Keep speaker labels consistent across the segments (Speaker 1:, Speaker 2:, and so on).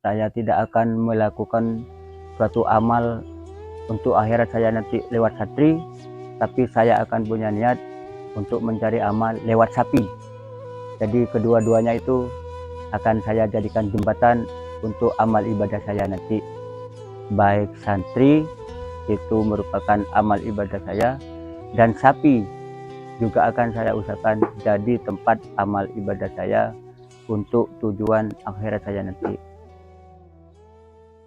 Speaker 1: Saya tidak akan melakukan suatu amal untuk akhirat saya nanti lewat santri, tapi saya akan punya niat untuk mencari amal lewat sapi. Jadi kedua-duanya itu akan saya jadikan jembatan untuk amal ibadah saya nanti. Baik santri itu merupakan amal ibadah saya, dan sapi juga akan saya usahakan jadi tempat amal ibadah saya untuk tujuan akhirat saya nanti.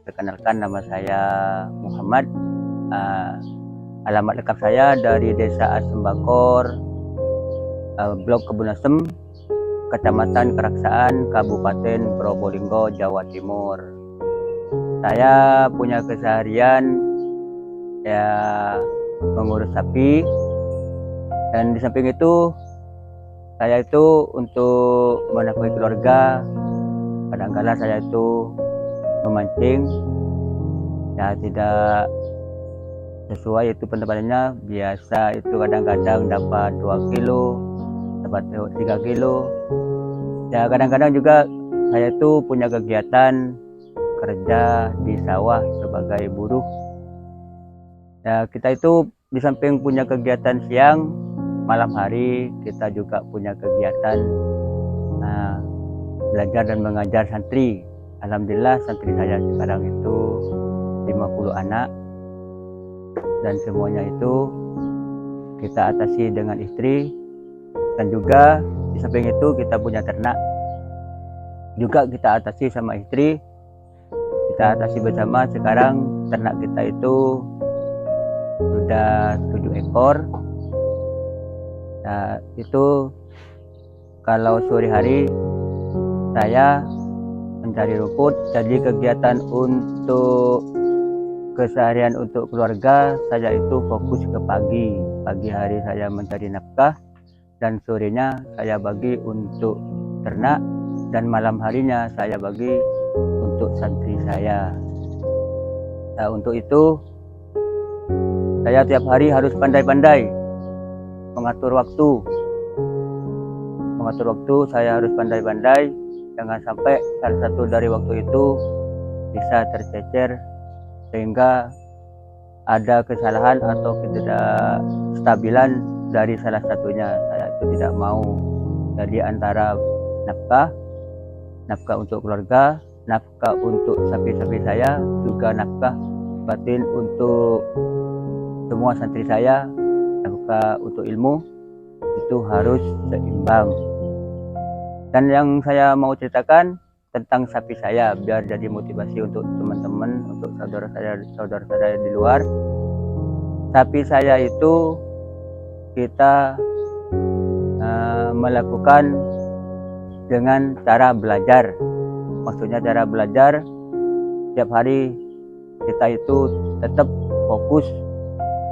Speaker 1: Perkenalkan, nama saya Muhammad. Alamat lengkap saya dari Desa Asembakor, Blok Kebun Asem, Kecamatan Keraksaan, Kabupaten Probolinggo, Jawa Timur. Saya punya keseharian ya mengurus sapi, dan di samping itu saya itu untuk menafkahi keluarga. Kadang-kala saya itu memancing, ya tidak sesuai itu pendapatannya. Biasa itu kadang-kadang dapat 2 kilo, dapat 3 kilo. Ya kadang-kadang juga saya itu punya kegiatan kerja di sawah sebagai buruh. Ya kita itu di samping punya kegiatan siang, malam hari kita juga punya kegiatan belajar dan mengajar santri. Alhamdulillah santri saya sekarang itu 50 anak, dan semuanya itu kita atasi dengan istri. Dan juga di samping itu kita punya ternak, juga kita atasi sama istri. Kita atasi bersama. Sekarang ternak kita itu sudah 7 ekor. Nah, itu kalau sore hari saya mencari rumput. Jadi kegiatan untuk keseharian untuk keluarga saya itu fokus ke pagi. Pagi hari saya mencari nafkah, dan sorenya saya bagi untuk ternak, dan malam harinya saya bagi untuk santri saya. Nah, untuk itu saya tiap hari harus pandai-pandai mengatur waktu. Saya harus pandai-pandai, jangan sampai salah satu dari waktu itu bisa tercecer sehingga ada kesalahan atau ketidakstabilan dari salah satunya. Saya itu tidak mau. Jadi antara nafkah untuk keluarga, nafkah untuk sapi-sapi saya, juga nafkah batin untuk semua santri saya, nafkah untuk ilmu, itu harus seimbang. Dan yang saya mau ceritakan tentang sapi saya, biar jadi motivasi untuk teman-teman, untuk saudara saya di luar. Sapi saya itu kita melakukan dengan cara belajar. Maksudnya cara belajar, setiap hari kita itu tetap fokus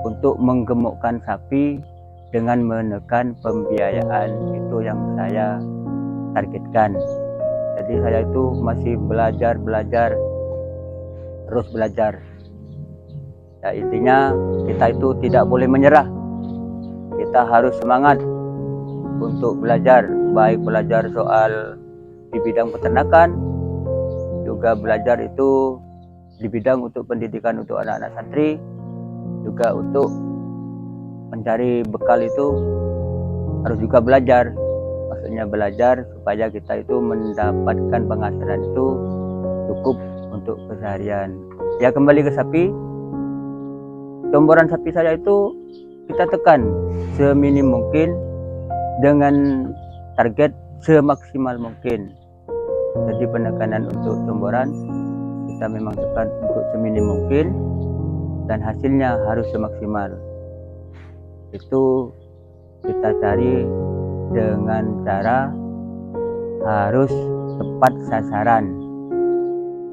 Speaker 1: untuk menggemukkan sapi dengan menekan pembiayaan. Itu yang saya targetkan. Jadi saya itu masih belajar, terus belajar. Ya, intinya kita itu tidak boleh menyerah. Kita harus semangat untuk belajar, baik belajar soal di bidang peternakan, juga belajar itu di bidang untuk pendidikan untuk anak-anak santri, juga untuk mencari bekal itu harus juga belajar. Maksudnya belajar supaya kita itu mendapatkan penghasilan itu cukup untuk keseharian. Ya, kembali ke sapi. Tomboran sapi saya itu kita tekan seminim mungkin dengan target semaksimal mungkin. Jadi penekanan untuk tomboran kita memang tekan untuk seminim mungkin, dan hasilnya harus semaksimal. Itu kita cari dengan cara harus tepat sasaran.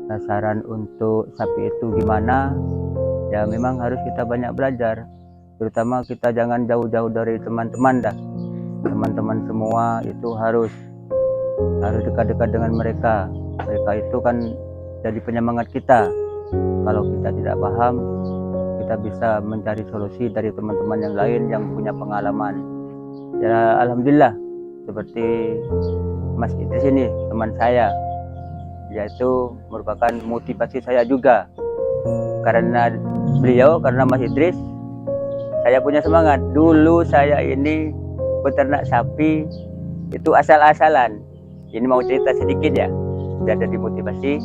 Speaker 1: Sasaran untuk sapi itu gimana? Ya memang harus kita banyak belajar. Terutama kita jangan jauh-jauh dari teman-teman dah. Teman-teman semua itu harus dekat-dekat dengan mereka. Mereka itu kan jadi penyemangat kita. Kalau kita tidak paham, kita bisa mencari solusi dari teman-teman yang lain yang punya pengalaman. Ya alhamdulillah, seperti Mas Idris ini teman saya. yaitu merupakan motivasi saya juga. Karena beliau, karena Mas Idris, saya punya semangat. Dulu saya ini peternak sapi itu asal-asalan. Ini mau cerita sedikit ya, biar jadi motivasi.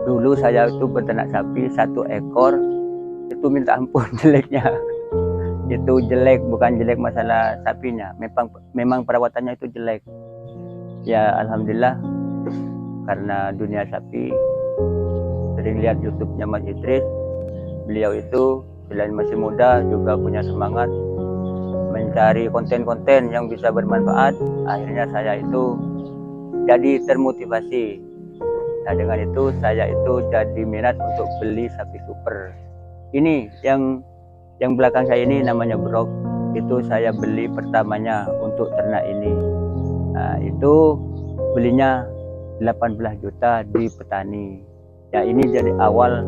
Speaker 1: Dulu saya itu peternak sapi 1 ekor, itu minta ampun jeleknya. Itu jelek, bukan jelek masalah sapinya, memang perawatannya itu jelek. Ya alhamdulillah, karena dunia sapi, sering lihat YouTube-nya Mas Idris, beliau itu selain masih muda juga punya semangat mencari konten-konten yang bisa bermanfaat. Akhirnya saya itu jadi termotivasi. Nah dengan itu saya itu jadi minat untuk beli sapi super. Ini yang belakang saya ini namanya Brok. Itu saya beli pertamanya untuk ternak ini. Nah, itu belinya 18 juta di petani. Ya ini jadi awal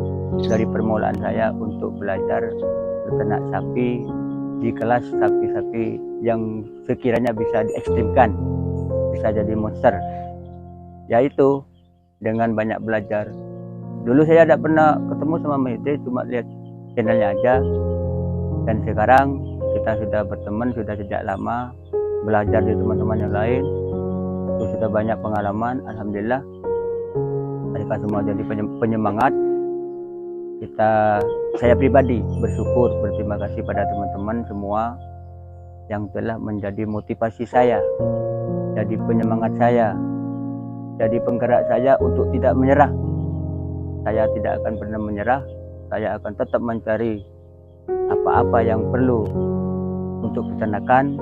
Speaker 1: dari permulaan saya untuk belajar beternak sapi di kelas sapi-sapi yang sekiranya bisa diekstrimkan, bisa jadi monster. Yaitu dengan banyak belajar. Dulu saya tidak pernah ketemu sama Mehdi, cuma lihat channelnya aja. Dan sekarang kita sudah berteman, sudah sejak lama, belajar dari teman-teman yang lain. Itu sudah banyak pengalaman, alhamdulillah. Mereka semua jadi penyemangat. Saya pribadi bersyukur, berterima kasih pada teman-teman semua yang telah menjadi motivasi saya, jadi penyemangat saya, jadi penggerak saya untuk tidak menyerah. Saya tidak akan pernah menyerah. Saya akan tetap mencari apa-apa yang perlu untuk peternakan,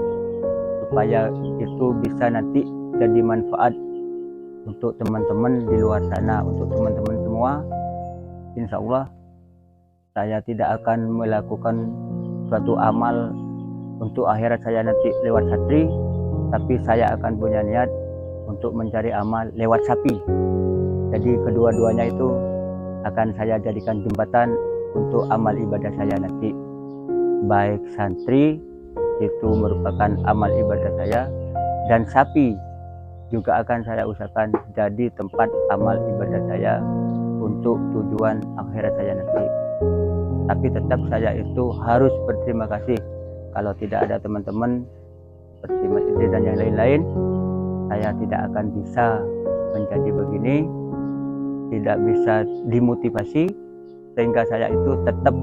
Speaker 1: supaya itu bisa nanti jadi manfaat untuk teman-teman di luar sana, untuk teman-teman semua. Insya Allah saya tidak akan melakukan suatu amal untuk akhirat saya nanti lewat satri, tapi saya akan punya niat untuk mencari amal lewat sapi. Jadi kedua-duanya itu akan saya jadikan jembatan untuk amal ibadah saya nanti. Baik santri itu merupakan amal ibadah saya, dan sapi juga akan saya usahakan jadi tempat amal ibadah saya untuk tujuan akhirat saya nanti. Tapi tetap saya itu harus berterima kasih. Kalau tidak ada teman-teman seperti Mas Idris dan yang lain-lain, saya tidak akan bisa menjadi begini, tidak bisa dimotivasi, sehingga saya itu tetap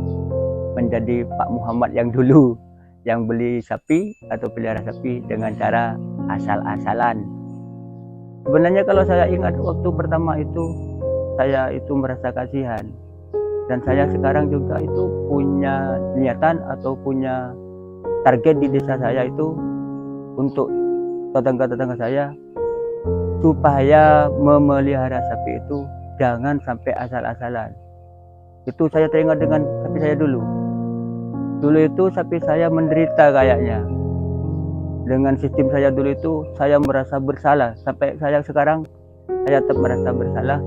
Speaker 1: menjadi Pak Muhammad yang dulu, yang beli sapi atau pelihara sapi dengan cara asal-asalan. Sebenarnya kalau saya ingat waktu pertama itu, saya itu merasa kasihan. Dan saya sekarang juga itu punya niatan atau punya target di desa saya itu untuk tetangga-tetangga saya, supaya memelihara sapi itu jangan sampai asal-asalan. Itu saya teringat dengan sapi saya dulu. Dulu itu sapi saya menderita kayaknya. Dengan sistem saya dulu itu saya merasa bersalah. Sampai saya sekarang saya tetap merasa bersalah,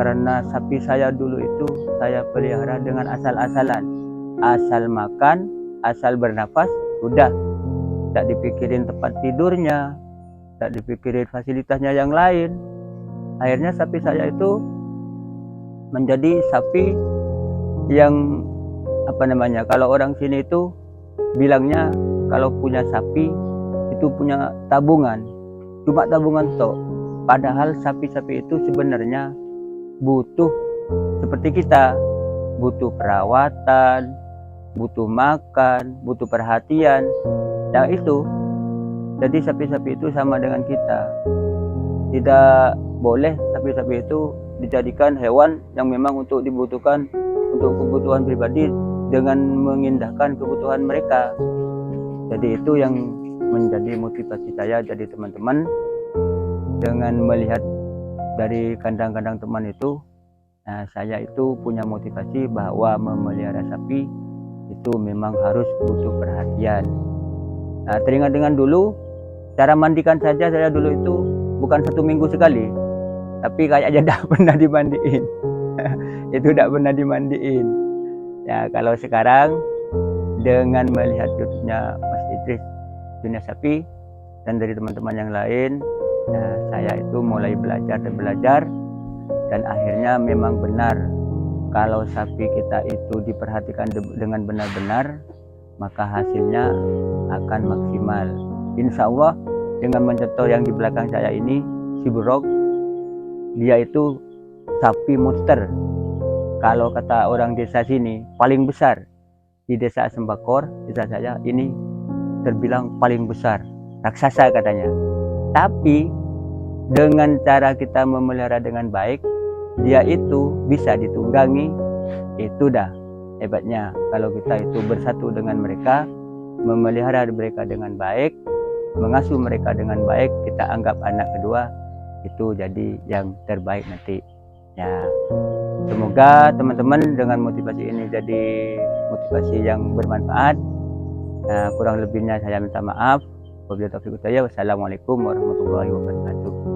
Speaker 1: karena sapi saya dulu itu saya pelihara dengan asal-asalan. Asal makan, asal bernafas, sudah. Tak dipikirin tempat tidurnya, tak dipikirin fasilitasnya yang lain. Akhirnya sapi saya itu menjadi sapi yang kalau orang sini itu bilangnya kalau punya sapi itu punya tabungan, cuma tabungan toh. Padahal sapi-sapi itu sebenarnya butuh seperti kita, butuh perawatan, butuh makan, butuh perhatian. Yang itu, jadi sapi-sapi itu sama dengan kita. Tidak boleh sapi-sapi itu dijadikan hewan yang memang untuk dibutuhkan untuk kebutuhan pribadi dengan mengindahkan kebutuhan mereka. Jadi itu yang menjadi motivasi saya. Jadi teman-teman, dengan melihat dari kandang-kandang teman itu, nah, saya itu punya motivasi bahwa memelihara sapi itu memang harus butuh perhatian. Nah, teringat dengan dulu cara mandikan saja, saya dulu itu bukan 1 minggu sekali, tapi kayaknya tidak pernah dimandiin. Itu tidak pernah dimandiin. Ya kalau sekarang dengan melihat YouTube-nya Mas Idris dunia sapi dan dari teman-teman yang lain, nah, saya itu mulai belajar dan belajar. Dan akhirnya memang benar, kalau sapi kita itu diperhatikan dengan benar-benar, maka hasilnya akan maksimal. Insya Allah dengan mencontoh yang di belakang saya ini, si Buruk, dia itu sapi monster. Kalau kata orang desa sini, paling besar. Di desa Sembakor, desa saya ini terbilang paling besar, raksasa katanya. Tapi dengan cara kita memelihara dengan baik, dia itu bisa ditunggangi. Itu dah hebatnya. Kalau kita itu bersatu dengan mereka, memelihara mereka dengan baik, mengasuh mereka dengan baik, kita anggap anak kedua, itu jadi yang terbaik nanti ya. Semoga teman-teman dengan motivasi ini jadi motivasi yang bermanfaat. Kurang lebihnya saya minta maaf. Wassalamualaikum warahmatullahi wabarakatuh.